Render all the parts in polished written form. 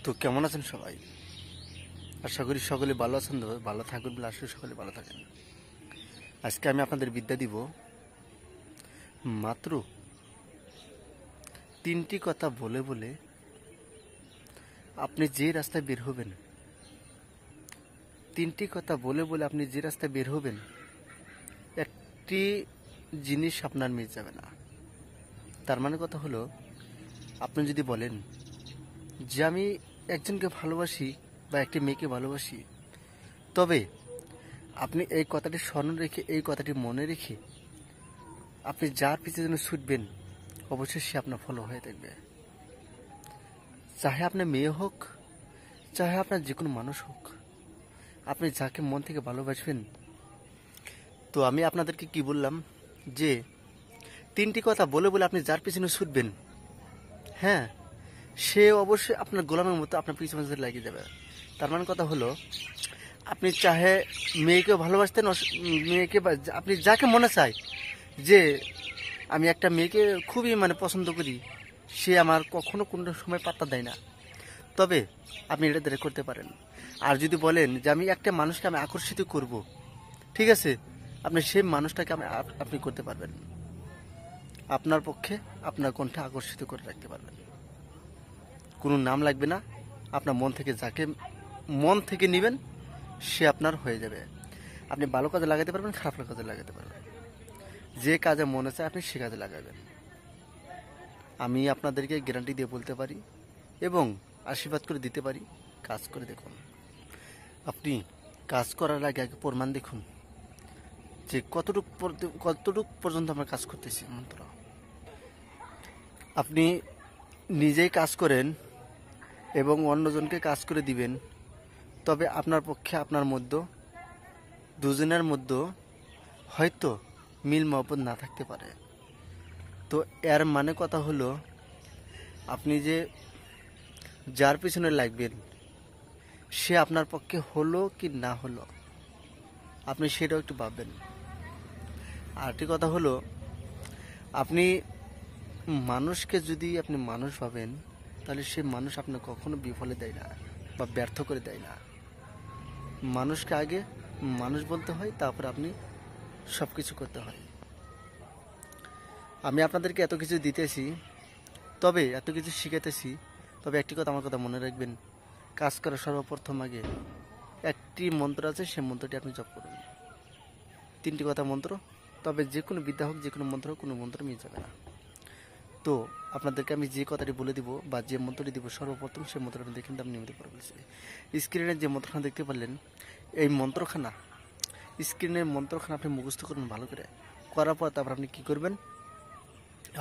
তো কেমন আছেন সবাই? আশা করি সকলে ভালো আছেন। তো ভালো থাকুন বলে আসলে সকলে ভালো থাকেন। আজকে আমি আপনাদের বিদ্যা দিব মাত্র 3টি কথা বলে বলে আপনি যে রাস্তায় বের হবেন, 3টি কথা বলে বলে আপনি যে রাস্তায় বের হবেন, একটি জিনিস আপনার মিস যাবে না। তার মানে কথা হলো, আপনি যদি বলেন যে আমি একজনকে ভালোবাসি বা একটি মেয়েকে ভালোবাসি, তবে আপনি এই কথাটি স্মরণ রেখে, এই কথাটি মনে রেখে আপনি যার পিছনে যেন ছুটবেন, অবশ্যই সে আপনার ফলো হয়ে থাকবে। চাহে আপনার মেয়ে হোক, চাহে আপনার যে কোনো মানুষ হোক, আপনি যাকে মন থেকে ভালোবাসবেন। তো আমি আপনাদেরকে কি বললাম যে 3টি কথা বলে বলে আপনি যার পিছনে ছুটবেন, হ্যাঁ, সে অবশ্যই আপনার গোলামের মতো আপনার পিছনে লাগিয়ে যাবে। তার মানে কথা হলো, আপনি চাহে মেয়েকেও ভালোবাসতেন, মেয়েকে আপনি যাকে মনে চায় যে আমি একটা মেয়েকে খুবই পছন্দ করি, সে আমার কখনো কোনো সময় পাত্তা দেয় না, তবে আপনি এটা ধরে করতে পারেন। আর যদি বলেন যে আমি একটা মানুষকে আমি আকর্ষিত করব, ঠিক আছে, আপনি সেই মানুষটাকে আপনি করতে পারবেন। আপনার পক্ষে আপনার কণ্ঠে আকর্ষিত করে রাখতে পারবেন। কোনো নাম লাগবে না, আপনার মন থেকে যাকে মন থেকে নেবেন সে আপনার হয়ে যাবে। আপনি ভালো কাজে লাগাতে পারবেন, খারাপ কাজে লাগাতে পারবেন। যে কাজে মনে চায় আপনি সে কাজে লাগাবেন। আমি আপনাদেরকে গ্যারান্টি দিয়ে বলতে পারি এবং আশীর্বাদ করে দিতে পারি, কাজ করে দেখুন। আপনি কাজ করার আগে আগে প্রমাণ দেখুন যে কতটুক পর্যন্ত আমরা কাজ করতেছি। মন্ত্র আপনি নিজেই কাজ করেন এবং অন্যজনকে কাজ করে দিবেন, তবে আপনার পক্ষে আপনার মধ্যে, দুজনের মধ্যে হয়তো মিল মহব্বত না থাকতে পারে। তো এর মানে কথা হলো, আপনি যে যার পিছনে লাগবেন সে আপনার পক্ষে হলো কি না হলো, আপনি সেটাও একটু ভাববেন। আরেকটি কথা হলো, আপনি মানুষকে যদি আপনি মানুষ ভাবেন, তাহলে সে মানুষ আপনার কখনো বিফলে দেয় না বা ব্যর্থ করে দেয় না। মানুষকে আগে মানুষ বলতে হয়, তারপর আপনি সব কিছু করতে হয়। আমি আপনাদেরকে এত কিছু দিতেছি, তবে এত কিছু শিখাতেছি, তবে একটি কথা আমার কথা মনে রাখবেন, কাজ করার সর্বপ্রথম আগে একটি মন্ত্র আছে, সেই মন্ত্রটি আপনি জপ করুন। 3টি কথা মন্ত্র, তবে যে কোনো বিদ্যা হোক, যে কোনো মন্ত্র হোক, কোনো মন্ত্র মিস যাবে না। তো আপনাদেরকে আমি যে কথাটি বলে দিব বা যে মন্ত্রটি দিব, সর্বপ্রথম সেই মন্ত্রটা দেখেন, আমি নিয়মিত পড়ে বলছি। স্ক্রিনে যে মন্ত্রখানা দেখতে পারলেন, এই মন্ত্রখানা, স্ক্রিনের মন্ত্রখানা আপনি মুখস্থ করুন ভালো করে। করার পর তারপর আপনি কী করবেন,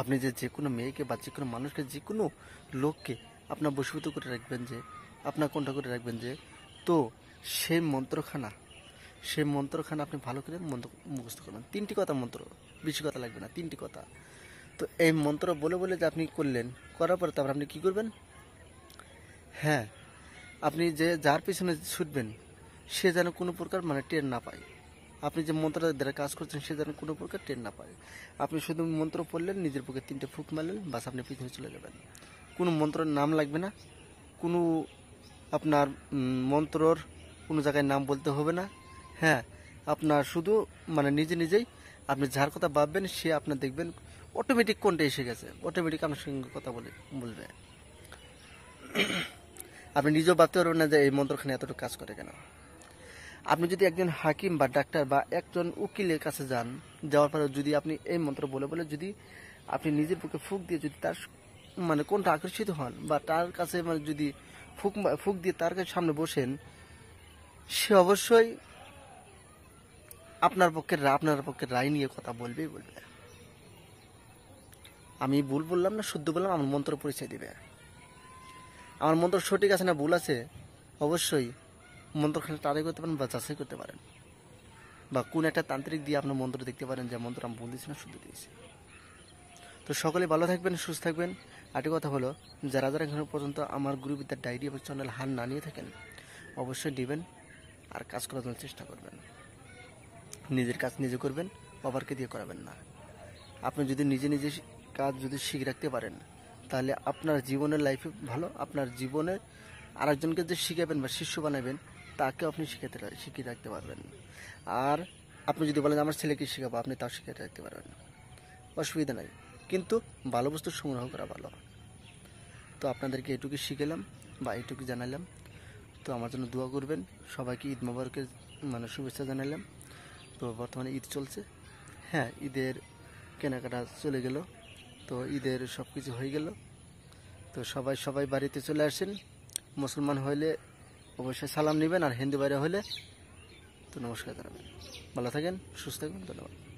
আপনি যে কোনো মেয়েকে বা যে কোনো মানুষকে, যে কোনো লোককে আপনার বশীভূত করে রাখবেন, যে আপনার কোনটা করে রাখবেন, যে তো সেই মন্ত্রখানা আপনি ভালো করে মুখস্থ করবেন। 3টি কথা মন্ত্র, বেশি কথা লাগবে না, 3টি কথা। তো এই মন্ত্র বলে বলে যে আপনি করলেন, করার পরে তারপর আপনি কী করবেন, হ্যাঁ, আপনি যে যার পিছনে ছুটবেন সে যেন কোনো প্রকার টের না পায়। আপনি যে মন্ত্রটা দ্বারা কাজ করছেন সে যেন কোনো প্রকার টের না পায়। আপনি শুধু মন্ত্র পড়লেন, নিজের বুকে 3টে ফুঁক মারলেন, বাস আপনি পিছনে চলে যাবেন। কোনো মন্ত্রের নাম লাগবে না, কোনো আপনার মন্ত্রর কোনো জায়গায় নাম বলতে হবে না। হ্যাঁ, আপনার শুধু নিজে নিজেই আপনি যার কথা ভাববেন সে আপনার দেখবেন অটোমেটিক কোনটা এসে গেছে, অটোমেটিক আপনার সঙ্গে কথা বলবে। আপনি নিজেও ভাবতে পারবেন না যে এই মন্ত্রখানে এতটুকু কাজ করে কেন। আপনি যদি একজন হাকিম বা ডাক্তার বা একজন উকিলের কাছে যান, যাওয়ার পরে যদি আপনি এই মন্ত্র বলে বলে যদি আপনি নিজের বুকে ফুঁক দিয়ে যদি তার কোনটা আকর্ষিত হন, বা তার কাছে যদি ফুঁক দিয়ে তার কাছে সামনে বসেন, সে অবশ্যই আপনার পক্ষে রায় নিয়ে কথা বলবেই বলবে। আমি ভুল বললাম না শুদ্ধ বললাম, আমার মন্ত্র পরিচয় দিবে। আমার মন্ত্র সঠিক আছে না ভুল আছে, অবশ্যই মন্ত্রখানে ট্রাই করতে পারেন বা যাচাই করতে পারেন, বা কোন একটা তান্ত্রিক দিয়ে আপনার মন্ত্র দেখতে পারেন যে মন্ত্র আমি ভুল দিয়েছি না শুদ্ধ দিয়েছি। তো সকলে ভালো থাকবেন, সুস্থ থাকবেন। আরেকটি কথা হলো, যারা যারা এখনো পর্যন্ত আমার গুরুবিদ্যার ডায়েরি এবং চ্যানেল হার না নিয়ে থাকেন, অবশ্যই নেবেন আর কাজ করার জন্য চেষ্টা করবেন। নিজের কাজ নিজে করবেন, বাবারকে দিয়ে করাবেন না। আপনি যদি নিজে নিজে কাজ যদি শিখে রাখতে পারেন, তাহলে আপনার জীবনের লাইফে ভালো, আপনার জীবনে আরেকজনকে যে শিখাবেন বা শিষ্য বানাবেন তাকেও আপনি শিখিয়ে রাখতে পারবেন। আর আপনি যদি বলেন আমার ছেলেকে শেখাবো, আপনি তাও শিখিয়ে রাখতে পারবেন, অসুবিধা নাই। কিন্তু ভালো বস্তু সংগ্রহ করা ভালো। তো আপনাদেরকে এটুকু শিখালাম বা এটুকু জানালাম। তো আমার জন্য দোয়া করবেন। সবাইকে ঈদ মোবারকের শুভেচ্ছা জানালাম। তো বর্তমানে ঈদ চলছে, হ্যাঁ ঈদের কেনাকাটা চলে গেল, তো ঈদের সব কিছু হয়ে গেল। তো সবাই বাড়িতে চলে আসেন। মুসলমান হইলে অবশ্যই সালাম নেবেন, আর হিন্দু বাইরে হলে তো নমস্কার জানাবেন। ভালো থাকেন, সুস্থ থাকবেন, ধন্যবাদ।